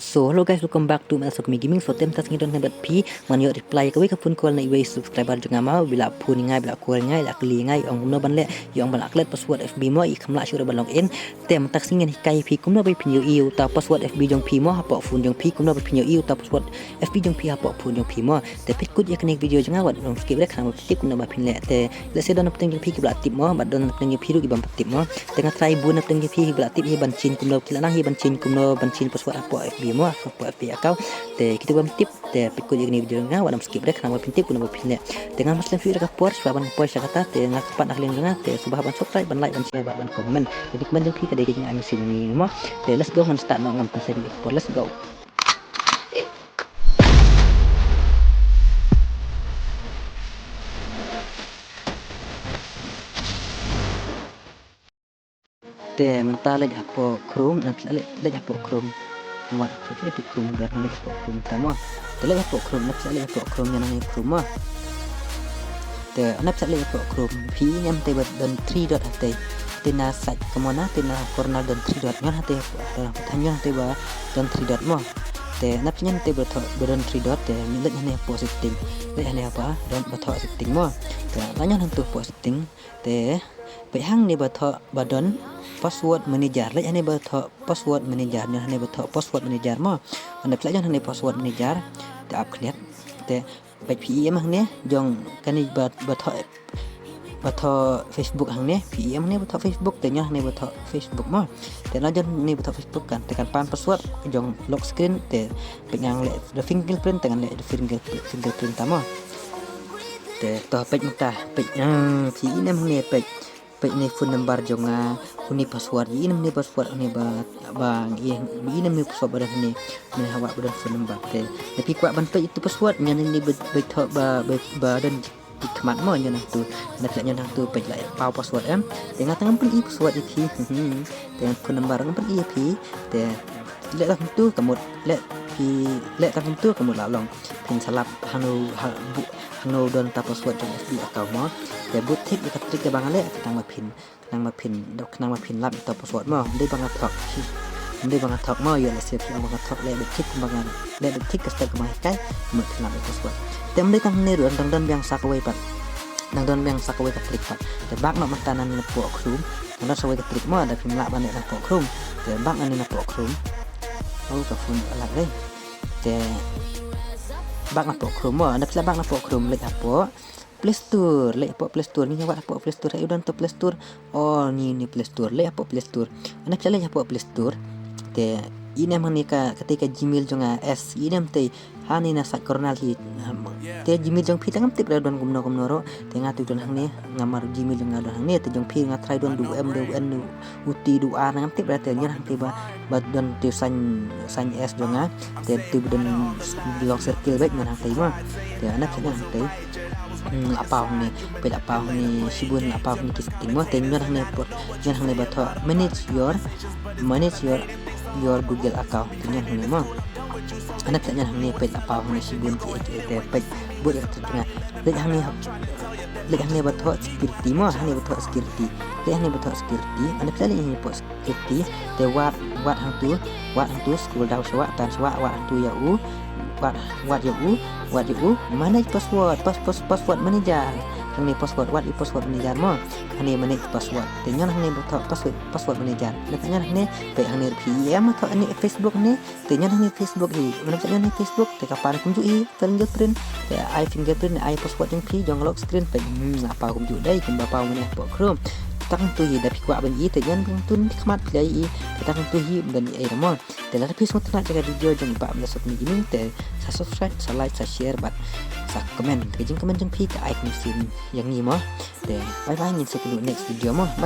So hello guys, welcome back to Masuk Gaming. So tem tas ngidon hebat pi man yo reply ka we ka pun call na iwe subscriber janga mau bila pun ngai bila ko ngai la kli ngai ong no ban le yong ban aklet password FB mo I khamla sure ban login tem tak singen kai pi kum no bai pin yo iu ta password FB jong pi mo hapo phun jong pi kum no bai pin yo iu ta password FB jong pi hapo phun jong pi mo te pit kut ya kene video janga wat long skip le khang tip kum no bai pin le te le se don pteng jong pi ki bla tip mo bad don pteng jong pi ru ki ban tip mo tengah try bun pteng jong pi bla tip hi ban chin kum no kilanang hi ban chin kum no ban chin password hapo FB mo hapo FB akau te kita buat tip te pikul jadi video nga wadam skip rek nama tip kuna bapinnya dengan muslim view dekat por saban por kata te ngak pat nak leng nga te subah ban subscribe ban like ban share ban komen jadi kemen jengki kada gini ami sini mo te let's go man start ngam pasal di por let's go te mentale hapo chrome le hapo chrome Mat, jadi di Chrome biar nanti Chrome sama. Terlihat apa Chrome, nak saya lihat apa Chrome yang nanti Chrome mah. Nak saya lihat apa Chrome. Pi yang tebet dan 3 dot hati. Tina site kemana? Tina corner dan 3 dot. Yang hati tanya tebet dan 3 dot mah. Nak yang tebet dan 3 dot. Lihat yang apa setting. Lihat yang apa dan betul setting mah. Nanya nanti apa setting. Bayang ni betul badan. Password manager le ane betul password manager ni ane betul password manager mo ane pelajar ane password manager te up clear te baik PEM hang ne jong kani betul Facebook hang ne PEM ne betul Facebook te nya ne betul Facebook mo te lajar ne betul Facebook kan tekan pan password jong lock screen te penyang le the fingerprint dengan le the fingerprint tama te to page mata page PEM hang ne page ni phone number jonga kuni password ini ni password ni bang ini ni password badan ni hawa badan phone number te tapi kuat bantu itu password nya ni betul badan dikmat mo nya tu nak tu page lai pau password tengah tengah pun password itu dengan phone number pun pi te lek tak tu kamu lek tak tu kamu lalong pin salap hanu don ta password jong FB account mo te but tip dekat trik ke bang le kenang ma pin lap ta password mo dei bang athok mo yo le sep bang athok le tip bang le tip ke step mai kai mo kenang password te mdei tang ne ruan dang yang sakawai pat dang don yang sakawai ka trik pat te bak no matanan ne po khrum dang sakawai ka trik mo da pin lap ban ne po khrum te bak ane na po khrum au ka phun alak le te bak na po khrum mo anda pila bak na po khrum le apo Play Store le apo Play Store ni awak apo Play Store ayo dan to Play Store oh ni Play Store le apo Play Store anda pila le apo Play Store te ini mani ka ketika Gmail jonga S ini te hani na sak kornal hi te Gmail jong pi tangam tip don gumno ro te ngatu don hang ni ngamar Gmail jong don hang ni te jong pi ngatrai don du n uti du a ngam tip te nya hang tiba bad don te san S jonga te tu don long circle baik ngan hang tiba te anak sedang te apa ni pel apa ni sibun apa ni setting mo te nya hang ni bato manage your Google account nya hang ni mo anak tanya hang ni pel apa ni sibun te page buat yang tengah le hang ni bato security mo hang ni bato security le hang ni bato security anak tanya ni bato security te wat hang tu scroll down sawa tan sawa wat hang tu ya wat you manage password manager hang ni password manager mo hang ni manage password te nya hang ni bato password manager nak nya hang ni pe hang ni PM atau ni Facebook ni te nya hang ni Facebook hi nak nya ni Facebook te kapan kunju hi fingerprint te fingerprint ai password yang pi jong lock screen pe apa kunju dai kum bapa ni po Chrome tang tu hi da pikwa ban i te yan bang tun khmat play i tang tu hi dan i mo te la pi so tna jaga video jong ba masuk ni ini te sa subscribe sa like sa share bat sa comment te jing comment jong pi ka ai ni sin yang ni mo te bye bye ni se next video mo